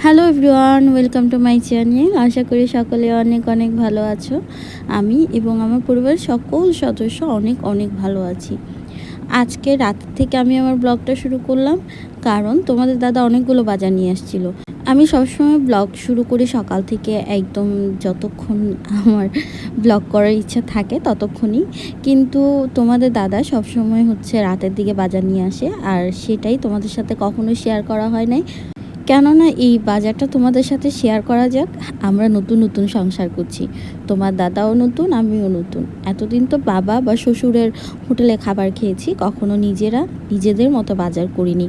Hello everyone, welcome to my channel. আশা করি সকলে অনেক অনেক ভালো আছো। আমি এবং আমার পরিবারের সকল সদস্য অনেক অনেক ভালো আছি। আজকে রাত থেকে আমি আমার ব্লগটা শুরু করলাম, কারণ তোমাদের দাদা অনেকগুলো বাজার নিয়ে আসছিল। আমি সবসময় ব্লগ শুরু করি সকাল থেকে, একদম যতক্ষণ আমার ব্লগ করার ইচ্ছা থাকে ততক্ষণই। কিন্তু তোমাদের দাদা সবসময় হচ্ছে রাতের দিকে বাজার নিয়ে আসে, আর সেটাই তোমাদের সাথে কখনো শেয়ার করা হয় নাই। কেননা এই বাজারটা তোমাদের সাথে শেয়ার করা যাক। আমরা নতুন নতুন সংসার করছি, তোমার দাদাও নতুন, আমিও নতুন। এতদিন তো বাবা বা শ্বশুরের হোটেলে খাবার খেয়েছি, কখনো নিজেদের মতো বাজার করিনি।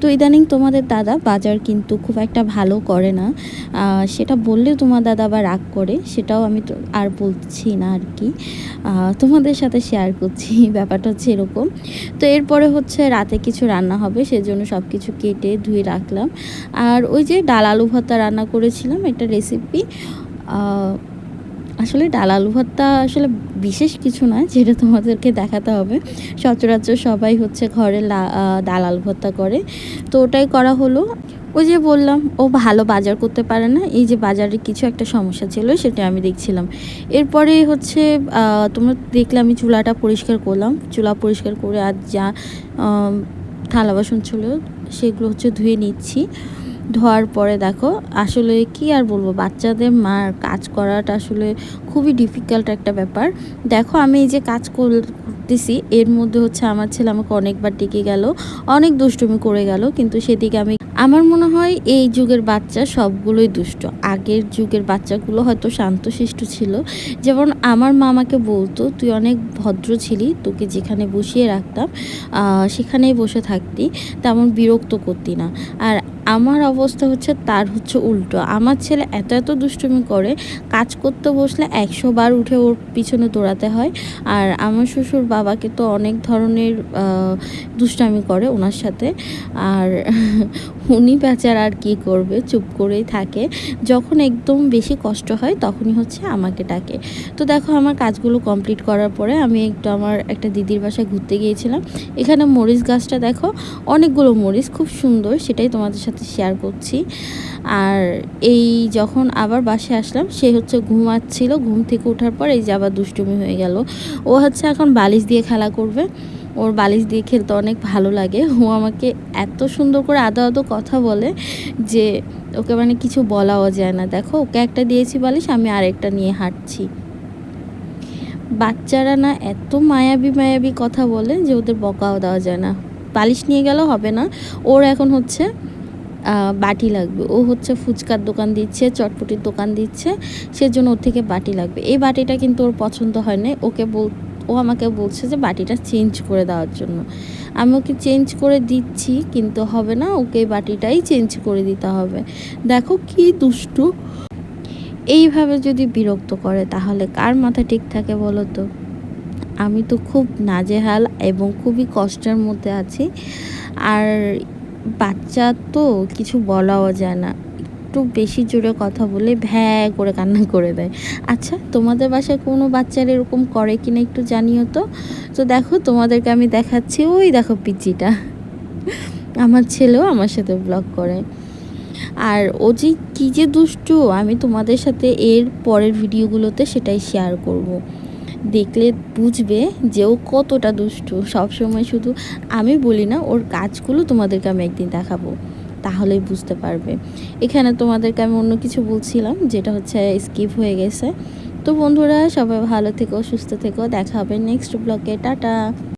তো ইদানিং তোমাদের দাদা বাজার কিন্তু খুব একটা ভালো করে না। সেটা বললেও তোমার দাদা আবার রাগ করে, সেটাও আমি তো আর বলছি না আর কি। তোমাদের সাথে শেয়ার করছি ব্যাপারটা হচ্ছে এরকম। তো এরপরে হচ্ছে রাতে কিছু রান্না হবে, সেজন্য সব কিছু কেটে ধুয়ে রাখলাম। আর ওই যে ডাল আলু ভর্তা রান্না করেছিলাম, একটা রেসিপি। আসলে ডাল আলু ভর্তা আসলে বিশেষ কিছু না যেটা তোমাদেরকে দেখাতে হবে। সচরাচর সবাই হচ্ছে ঘরে ডাল আলু ভর্তা করে, তো ওটাই করা হলো। ওই যে বললাম, ও ভালো বাজার করতে পারে না, এই যে বাজারে কিছু একটা সমস্যা ছিল সেটা আমি দেখছিলাম। এরপরে হচ্ছে তোমরা দেখলে আমি চুলাটা পরিষ্কার করলাম। চুলা পরিষ্কার করে আর যা থালা বাসন ছিল সেগুলো হচ্ছে ধুয়ে নিচ্ছি। ধোয়ার পরে দেখো, আসলে কি আর বলবো, বাচ্চাদের মার কাজ করাটা আসলে খুবই ডিফিকাল্ট একটা ব্যাপার। দেখো আমি এই যে কাজ করতেছি, এর মধ্যে হচ্ছে আমার ছেলে আমাকে অনেকবার ডেকে গেল, অনেক দুষ্টুমি করে গেল, কিন্তু সেদিকে আমার মনে হয় এই যুগের বাচ্চা সবগুলোই দুষ্ট। আগের যুগের বাচ্চাগুলো হয়তো শান্তশিষ্ট ছিল। যেমন আমার মা আমাকে বলতো, তুই অনেক ভদ্র ছিলি, তোকে যেখানে বসিয়ে রাখতাম সেখানেই বসে থাকতি, তেমন বিরক্ত করতি না। আর আমার অবস্থা হচ্ছে তার হচ্ছে উল্টো। আমার ছেলে এত এত দুষ্টুমি করে, কাজ করতে বসলে 100 বার উঠে ওর পিছনে দৌড়াতে হয়। আর আমার শ্বশুর বাবাকে তো অনেক ধরনের দুষ্টামি করে ওনার সাথে। আর উনি বেচারা আর কী করবে, চুপ করেই থাকে। যখন একদম বেশি কষ্ট হয় তখনই হচ্ছে আমাকে ডাকে। তো দেখো আমার কাজগুলো কমপ্লিট করার পরে আমি একটু আমার একটা দিদির বাসায় ঘুরতে গিয়েছিলাম। এখানে মরিচ গাছটা দেখো, অনেকগুলো মরিচ, খুব সুন্দর, সেটাই তোমাদের সাথে শেয়ার করছি। আর এই যখন আবার বাসায় আসলাম, সে হচ্ছে ঘুমাচ্ছিল, ঘুম থেকে ওঠার পর এই যে আবার দুষ্টুমি হয়ে গেল। ও হচ্ছে এখন বালিশ দিয়ে খেলা করবে, ওর বালিশ দিয়ে খেলতে অনেক ভালো লাগে। ও আমাকে এত সুন্দর করে আদো আদো কথা বলে যে ওকে মানে কিছু বলাও যায় না। দেখো ওকে একটা দিয়েছি বালিশ, আমি আরেকটা নিয়ে হাঁটছি। বাচ্চারা না এত মায়াবী মায়াবী কথা বলে যে ওদের বকাও দেওয়া যায় না। বালিশ নিয়ে গেলেও হবে না, ওর এখন হচ্ছে বাটি লাগবে। ও হচ্ছে ফুচকার দোকান দিচ্ছে, চটপটির দোকান দিচ্ছে, সেজন্য ওর থেকে বাটি লাগবে। এই বাটিটা কিন্তু ওর পছন্দ হয় না। ও আমাকে বলছে যে বাটিটা চেঞ্জ করে দেওয়ার জন্য। আমি ওকে চেঞ্জ করে দিচ্ছি, কিন্তু হবে না, ওকে এই বাটিটাই চেঞ্জ করে দিতে হবে। দেখো কি দুষ্টু। এইভাবে যদি বিরক্ত করে তাহলে কার মাথা ঠিক থাকে বলো তো? আমি তো খুব নাজেহাল এবং খুবই কষ্টের মধ্যে আছি। আর বাচ্চা তো কিছু বলাও যায় না, একটু বেশি জোরে কথা বলে ভ্যাঁ করে কান্না করে দেয়। আচ্ছা, তোমাদের বাসায় কোনো বাচ্চারা এরকম করে কিনা একটু জানিও তো। তো দেখো তোমাদেরকে আমি দেখাচ্ছি, ওই দেখো পিচ্চিটা, আমার ছেলেও আমার সাথে ব্লগ করে। আর ও যে কী যে দুষ্টু, আমি তোমাদের সাথে এর পরের ভিডিওগুলোতে সেটাই শেয়ার করব। দেখলে বুঝবে যে ও কতটা দুষ্টু। সবসময় শুধু আমি বলি না, ওর কাজগুলো তোমাদেরকে আমি একদিন দেখাবো, তাহলেই বুঝতে পারবে। এখানে তোমাদেরকে আমি অন্য কিছু বলছিলাম, যেটা হচ্ছে স্কিপ হয়ে গেছে। তো বন্ধুরা, সবাই ভালো থেকো, সুস্থ থেকো, দেখা হবে নেক্সট ব্লগে। টাটা।